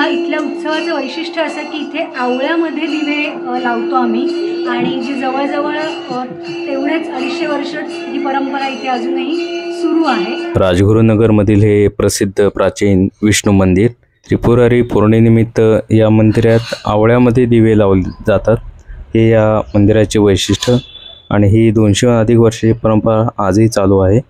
या इथल्या उत्सवाचं वैशिष्ट्य असं की इथे आवळ्यामध्ये दिवे लावतो आम्ही आणि जी जवळजवळ तेवढेच 250 वर्ष ही परंपरा इथे अजूनही सुरू आहे। राजगुरुनगरमधील हे प्रसिद्ध प्राचीन विष्णू मंदिर त्रिपुरारी पौर्णिमेनिमित्त या मंदिरात आवळ्यामध्ये दिवे लावले जातात। हे या मंदिराचे वैशिष्ट्य आणि ही 200 अधिक वर्षाची परंपरा आजही चालू आहे।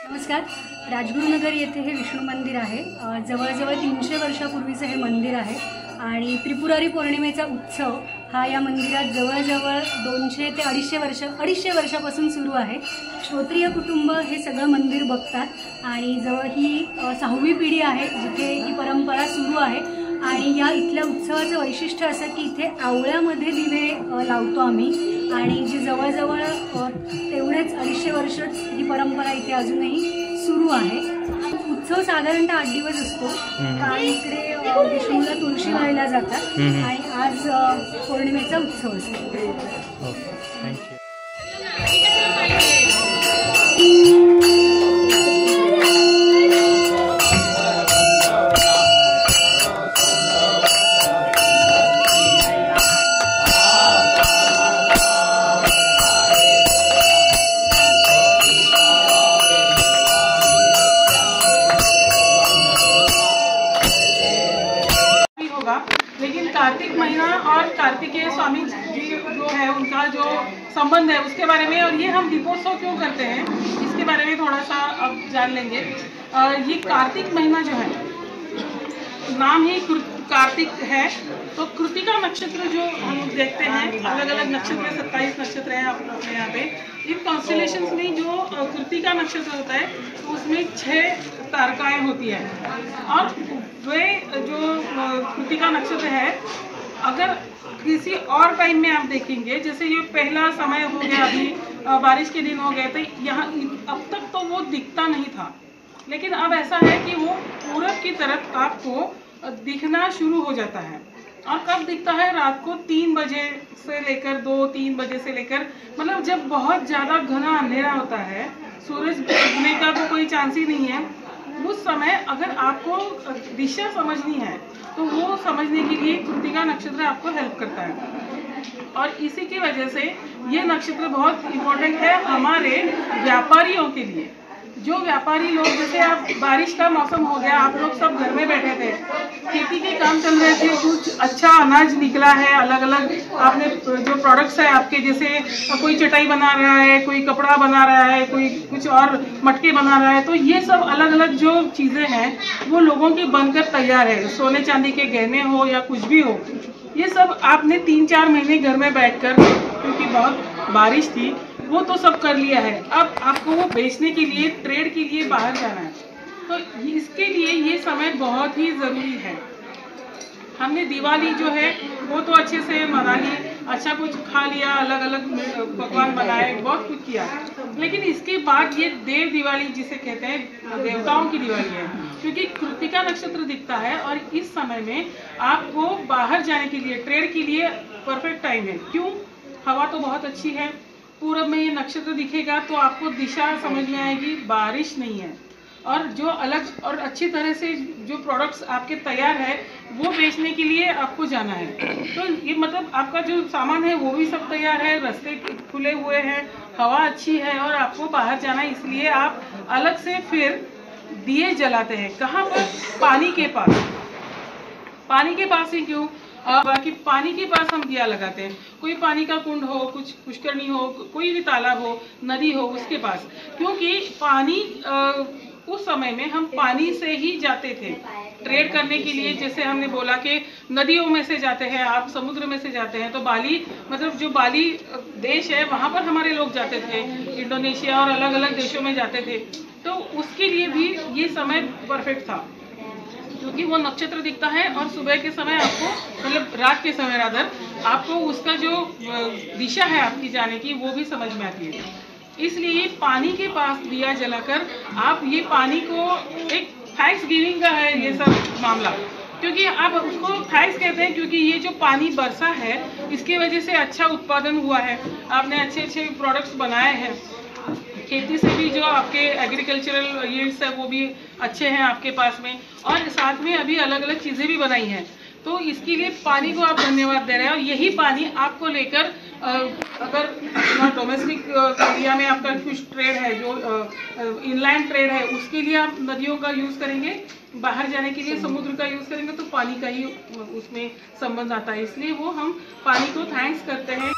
नमस्कार, राजगुरुनगर येथे हे विष्णू मंदिर आहे। जवळजवळ 300 वर्षापूर्वीचं हे मंदिर आहे आणि त्रिपुरारी पौर्णिमेचा उत्सव हा या मंदिरात जवळजवळ 200 ते 250 वर्षापासून सुरू आहे। श्रोत्रिय कुटुंब हे सगळं मंदिर बघतात आणि जवळ ही 6वी पिढी आहे जिथे ही परंपरा सुरू आहे आणि या इथल्या उत्सवाचं वैशिष्ट्य असं की इथे आवळ्यामध्ये दिवे लावतो आम्ही आणि जी जवळजवळ तेवढेच 250 वर्ष ही परंपरा इथे अजूनही सुरू आहे। उत्सव साधारणतः 8 दिवस असतो कारण इकडे विष्णूला तुळशी वाहायला जातात आणि आज पौर्णिमेचा उत्सव असतो। लेकिन कार्तिक महीना और कार्तिकेय स्वामी जी जो है उनका जो संबंध है उसके बारे में, और ये हम दीपोत्सव क्यों करते हैं इसके बारे में थोड़ा सा अब जान लेंगे। ये कार्तिक महीना जो है, नाम ही कार्तिक है, तो कृतिका नक्षत्र जो हम देखते हैं, अलग अलग नक्षत्र 27 नक्षत्र हैं अपने यहाँ पे। इन कॉन्स्टेलेशंस में जो कृतिका नक्षत्र होता है तो उसमें 6 तारकाएं होती हैं और वे जो कृतिका नक्षत्र है अगर किसी और टाइम में आप देखेंगे, जैसे ये पहला समय हो गया, अभी बारिश के दिन हो गए, तो यहाँ अब तक तो वो दिखता नहीं था, लेकिन अब ऐसा है कि वो पूरब की तरफ आपको दिखना शुरू हो जाता है। और कब दिखता है? रात को 3 बजे से लेकर 2-3 बजे से लेकर, मतलब जब बहुत ज़्यादा घना अंधेरा होता है, सूरज उगने का तो कोई चांस ही नहीं है, उस समय अगर आपको दिशा समझनी है तो वो समझने के लिए कृतिका नक्षत्र आपको हेल्प करता है। और इसी की वजह से ये नक्षत्र बहुत इम्पोर्टेंट है हमारे व्यापारियों के लिए। जो व्यापारी लोग, जैसे आप बारिश का मौसम हो गया, आप लोग सब घर में बैठे थे, खेती के काम चल रहे थे, कुछ अच्छा अनाज निकला है, अलग अलग आपने जो प्रोडक्ट्स है आपके, जैसे कोई चटाई बना रहा है, कोई कपड़ा बना रहा है, कोई कुछ और मटके बना रहा है, तो ये सब अलग अलग जो चीज़ें हैं वो लोगों की बनकर तैयार है। सोने चांदी के गहने हो या कुछ भी हो, ये सब आपने 3-4 महीने घर में बैठकर, क्योंकि बहुत बारिश थी, वो तो सब कर लिया है। अब आपको वो बेचने के लिए, ट्रेड के लिए बाहर जाना है, तो इसके लिए ये समय बहुत ही ज़रूरी है। हमने दिवाली जो है वो तो अच्छे से मना ली, अच्छा कुछ खा लिया, अलग अलग पकवान बनाए, बहुत कुछ किया, लेकिन इसके बाद ये देव दिवाली जिसे कहते हैं, देवताओं की दिवाली है, क्योंकि कृतिका नक्षत्र दिखता है और इस समय में आपको बाहर जाने के लिए, ट्रेड के लिए परफेक्ट टाइम है। क्यों? हवा तो बहुत अच्छी है, पूरब में ये नक्षत्र दिखेगा तो आपको दिशा समझ में आएगी, बारिश नहीं है, और जो अलग और अच्छी तरह से जो प्रोडक्ट्स आपके तैयार है वो बेचने के लिए आपको जाना है। तो ये मतलब आपका जो सामान है वो भी सब तैयार है, रास्ते खुले हुए हैं, हवा अच्छी है और आपको बाहर जाना है, इसलिए आप अलग से फिर दिए जलाते हैं। कहाँ पर? पानी के पास। पानी के पास ही क्यों? बाकी पानी के पास हम दिया लगाते हैं। कोई पानी का कुंड हो, कुछ पुष्करणी हो, कोई भी तालाब हो, नदी हो, उसके पास, क्योंकि पानी उस समय में हम पानी से ही जाते थे। ट्रेड करने के लिए, जैसे हमने बोला कि नदियों में से जाते हैं आप, समुद्र में से जाते हैं, तो बाली मतलब जो बाली देश है वहाँ पर हमारे लोग जाते थे, इंडोनेशिया और अलग अलग देशों में जाते थे। तो उसके लिए भी ये समय परफेक्ट था, क्योंकि वो नक्षत्र दिखता है और सुबह के समय आपको, मतलब रात के समय रादर, आपको उसका जो दिशा है आपकी जाने की वो भी समझ में आती है। इसलिए पानी के पास दिया जलाकर आप ये पानी को, एक थैंक्स गिविंग का है ये सब मामला, क्योंकि आप उसको थैंक्स कहते हैं क्योंकि ये जो पानी बरसा है इसकी वजह से अच्छा उत्पादन हुआ है, आपने अच्छे अच्छे प्रोडक्ट्स बनाए हैं, खेती से भी जो आपके एग्रीकल्चरल यील्ड्स है वो भी अच्छे हैं आपके पास में, और साथ में अभी अलग अलग चीज़ें भी बनाई हैं। तो इसके लिए पानी को आप धन्यवाद दे रहे हैं, और यही पानी आपको लेकर अगर अपना डोमेस्टिक एरिया में आपका फिश ट्रेड है, जो इनलैंड ट्रेड है, उसके लिए आप नदियों का यूज़ करेंगे, बाहर जाने के लिए समुद्र का यूज़ करेंगे, तो पानी का ही उसमें संबंध आता है। इसलिए वो हम पानी को थैंक्स करते हैं।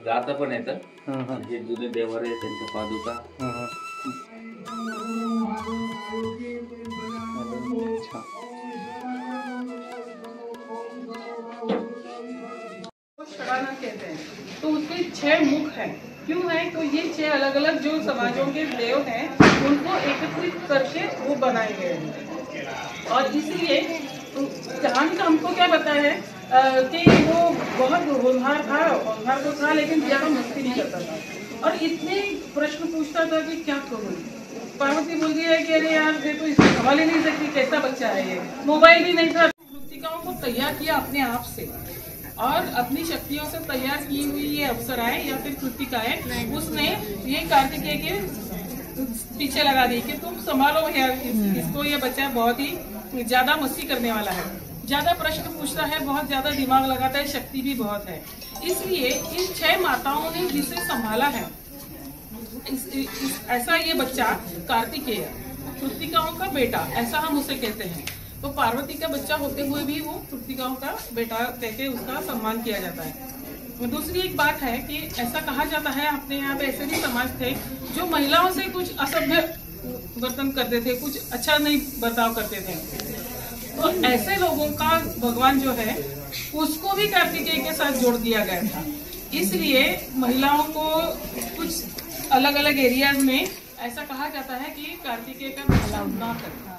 गाता पण येतं, जे जुने देवारे आहेत त्यांच्या पादुका. षडानन कहते हैं, तो उसके 6 मुख हैं। क्यों है? तो ये 6 अलग अलग जो समाजों के देव हैं उनको एकत्रित करके वो बनाए गए हैं, और इसलिए कहानी का हमको क्या पता है कि वो बहुत होनहार तो था, लेकिन ज़्यादा मस्ती नहीं करता था, और इतने प्रश्न पूछता था कि क्या करूँ। पार्वती बोलती है कि अरे यार ये तो इसको संभाल ही नहीं सकती, कैसा बच्चा है ये, मोबाइल भी नहीं था। कृतिकाओं को तैयार किया अपने आप से, और अपनी शक्तियों से तैयार की हुई ये अप्सराएं या फिर कृतिकाएं, उसने ये कार्तिकेय के पीछे लगा दी कि तुम संभालो यार इसको, ये बच्चा बहुत ही ज्यादा मस्ती करने वाला है, ज्यादा प्रश्न पूछता है, बहुत ज्यादा दिमाग लगाता है, शक्ति भी बहुत है। इसलिए इन 6 माताओं ने जिसे संभाला है, ऐसा ये बच्चा कार्तिकेय, कृतिकाओं का बेटा, ऐसा हम उसे कहते हैं। तो पार्वती का बच्चा होते हुए भी वो कृतिकाओं का बेटा कहके उसका सम्मान किया जाता है। दूसरी एक बात है कि ऐसा कहा जाता है, अपने यहाँ पे ऐसे भी समाज थे जो महिलाओं से कुछ असभ्य वर्तन करते थे, कुछ अच्छा नहीं बर्ताव करते थे, तो ऐसे लोगों का भगवान जो है उसको भी कार्तिकेय के साथ जोड़ दिया गया था। इसलिए महिलाओं को कुछ अलग अलग एरियाज में ऐसा कहा जाता है कि कार्तिकेय का अलाउ ना करना।